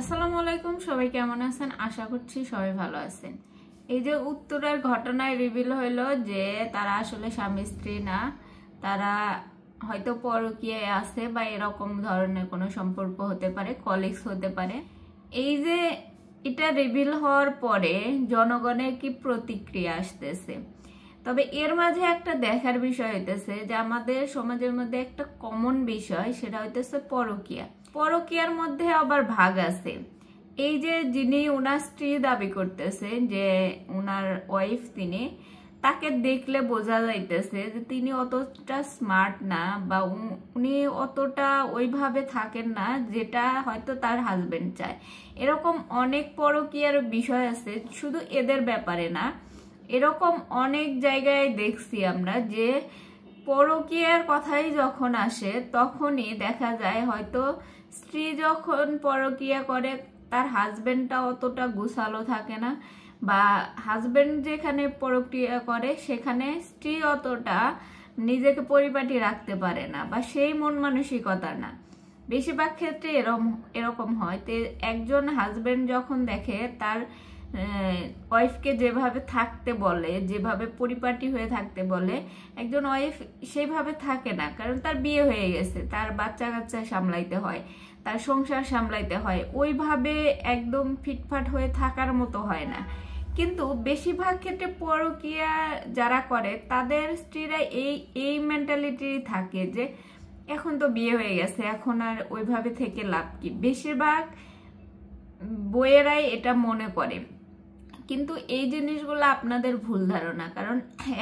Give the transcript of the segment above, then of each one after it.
আসসালামু আলাইকুম, সবাই কেমন আছেন? আশা করছি সবাই ভালো আছেন। এই যে উত্তরের ঘটনায় রিভিল হইলো যে তারা আসলে স্বামী স্ত্রী না, তারা হয়তো পরকীয়ায় আছে বা এরকম ধরনের কোনো সম্পর্ক হতে পারে, কলিগস হতে পারে। এই যে এটা রিভিল হওয়ার পরে জনগণের কি প্রতিক্রিয়া আসতেছে, তবে এর মাঝে একটা দেখার বিষয় হইতেছে যে আমাদের সমাজের মধ্যে একটা কমন বিষয়, সেটা হইতেছে পরকীয়া। পরকীয়ার মধ্যে আবার ভাগ আছে। এই যে যিনি উনার স্ত্রী দাবি করতেছে যে উনার ওয়াইফ, তিনি তাকে দেখলে বোঝা যাইতেছে যে তিনি অতটা স্মার্ট না বা উনি অতটা ওইভাবে থাকেন না যেটা হয়তো তার হাজবেন্ড চায়। এরকম অনেক পরকীয়ার বিষয় আছে, শুধু এদের ব্যাপারে না, এরকম অনেক জায়গায় দেখছি আমরা যে পরকীয়ার কথাই যখন আসে তখনই দেখা যায় হয়তো স্ত্রী যখন পরকীয়া করে তার হাজবেন্ডটা অতটা গুছালো থাকে না, বা হাজবেন্ড যেখানে পরকীয়া করে সেখানে স্ত্রী অতটা নিজেকে পরিপাটি রাখতে পারে না বা সেই মন মানসিকতা না। বেশিরভাগ ক্ষেত্রে এরকম হয়। তো একজন হাজবেন্ড যখন দেখে তার ওয়াইফকে যেভাবে থাকতে বলে, যেভাবে পরিপাটি হয়ে থাকতে বলে, একজন ওয়াইফ সেইভাবে থাকে না, কারণ তার বিয়ে হয়ে গেছে, তার বাচ্চা কাচ্চা সামলাইতে হয়, তার সংসার সামলাইতে হয়, ওইভাবে একদম ফিটফাট হয়ে থাকার মতো হয় না। কিন্তু বেশিরভাগ ক্ষেত্রে পরকীয়া যারা করে তাদের স্ত্রীরা এই মেন্টালিটি থাকে যে এখন তো বিয়ে হয়ে গেছে, এখন আর ওইভাবে থেকে লাভ কি। বেশিরভাগ বইয়েরাই এটা মনে করে, কিন্তু এই জিনিসগুলো আপনাদের ভুল ধারণা। কারণ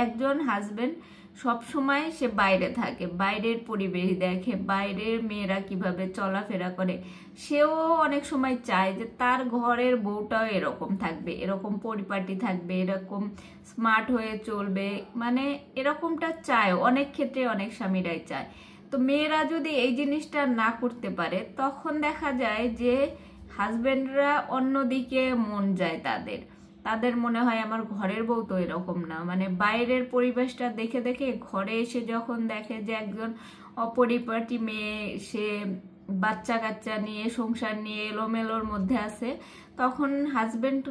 একজন হাজবেন্ড সব সময় সে বাইরে থাকে, বাইরের পরিবেশ দেখে, বাইরের মেয়েরা কিভাবে চলাফেরা করে, সেও অনেক সময় চায় যে তার ঘরের বউটাও এরকম থাকবে, এরকম পরিপাটি থাকবে, এরকম স্মার্ট হয়ে চলবে, মানে এরকমটা চায়। অনেক ক্ষেত্রে অনেক স্বামীরাই চায়। তো মেয়েরা যদি এই জিনিসটা না করতে পারে তখন দেখা যায় যে হাজবেন্ডরা অন্যদিকে মন যায় তাদের মনে হয় আমার ঘরের বউ তো এরকম না, মানে বাইরের পরিবেশটা দেখে দেখে ঘরে এসে যখন দেখে যে একজন অপরিপাটি মেয়ে, সে বাচ্চা কাচ্চা নিয়ে সংসার নিয়ে এলোমেলোর মধ্যে আছে, তখন হাজবেন্ড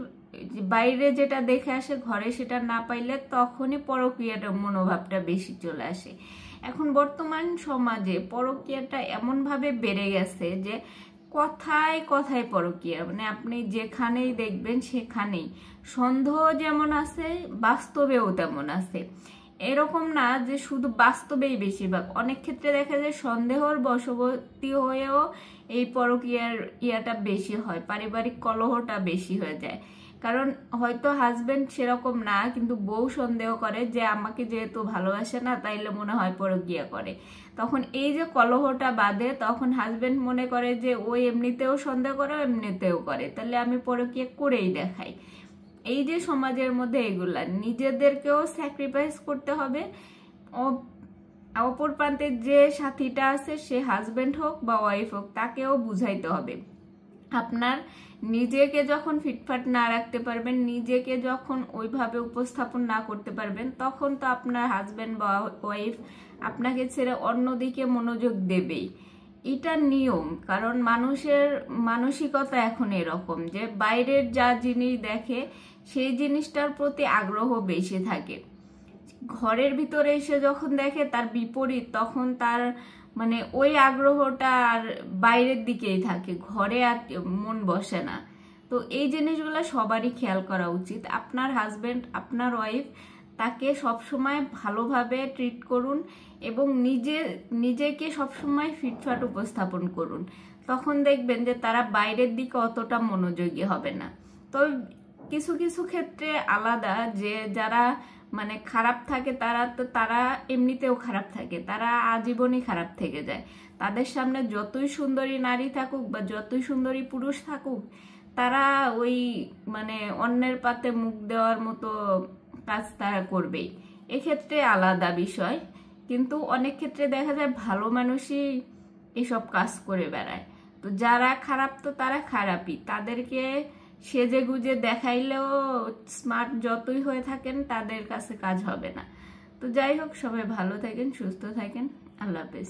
বাইরে যেটা দেখে আসে ঘরে সেটা না পাইলে তখনই পরকীয়াটা মনোভাবটা বেশি চলে আসে। এখন বর্তমান সমাজে পরকীয়াটা এমন ভাবে বেড়ে গেছে যে কথায় কথায় পরকীয়া, মানে আপনি যেখানেই দেখবেন সেখানেই সন্দেহ যেমন আছে বাস্তবেও তেমন আছে। এরকম না যে শুধু বাস্তবেই বেশিরভাগ, অনেক ক্ষেত্রে দেখা যায় সন্দেহর বশবর্তী হয়েও এই পরকীয়ার ইয়াটা বেশি হয়, পারিবারিক কলহটা বেশি হয়ে যায়। কারণ হয়তো হাজবেন্ড সেরকম না, কিন্তু বউ সন্দেহ করে যে আমাকে যেহেতু ভালোবাসে না তাইলে মনে হয় পরকীয়া করে। তখন এই যে কলহটা বাঁধে, তখন হাজবেন্ড মনে করে যে ও এমনিতেও সন্দেহ করে, এমনিতেও করে, তাহলে আমি পরকীয়া করেই দেখাই। এই যে সমাজের মধ্যে এগুলা, নিজেদেরকেও স্যাক্রিফাইস করতে হবে, অপর প্রান্তে যে সাথীটা আছে সে হাজবেন্ড হোক বা ওয়াইফ হোক তাকেও বুঝাইতে হবে। আপনার নিজেকে যখন ফিটফাট না রাখতে পারবেন, নিজেকে যখন ওইভাবে উপস্থাপন না করতে পারবেন, তখন তো আপনার হাজবেন্ড বা ওয়াইফ আপনাকে ছেড়ে অন্যদিকে মনোযোগ দেবেই। এটা নিয়ম। কারণ মানুষের মানসিকতা এখন এরকম যে বাইরের যা জিনিস দেখে সেই জিনিসটার প্রতি আগ্রহ বেশি থাকে, ঘরের ভিতরে এসে যখন দেখে তার বিপরীত, তখন তার মানে ওই আগ্রহটা আর বাইরের দিকেই থাকে, ঘরে আর মন বসে না। তো এই জিনিসগুলো সবারই খেয়াল করা উচিত। আপনার হাজবেন্ড, আপনার ওয়াইফ, তাকে সবসময় ভালোভাবে ট্রিট করুন এবং নিজেকে সবসময় ফিটফাট উপস্থাপন করুন, তখন দেখবেন যে তারা বাইরের দিকে অতটা মনোযোগী হবে না। তো কিছু কিছু ক্ষেত্রে আলাদা, যে যারা মানে খারাপ থাকে তারা এমনিতেও খারাপ থাকে, তারা আজীবনই খারাপ থেকে যায়। তাদের সামনে যতই সুন্দরী নারী থাকুক বা যতই সুন্দরী পুরুষ থাকুক, তারা ওই মানে অন্যের পাতে মুখ দেওয়ার মতো কাজ তারা করবেই। এক্ষেত্রে আলাদা বিষয়। কিন্তু অনেক ক্ষেত্রে দেখা যায় ভালো মানুষই এসব কাজ করে বেড়ায়। তো যারা খারাপ তো তারা খারাপই, তাদেরকে সেজে গুজে দেখাইলেও স্মার্ট যতই হয়ে থাকেন তাদের কাছে কাজ হবে না। তো যাই হোক, সবাই ভালো থাকেন, সুস্থ থাকেন, আল্লাহ হাফেজ।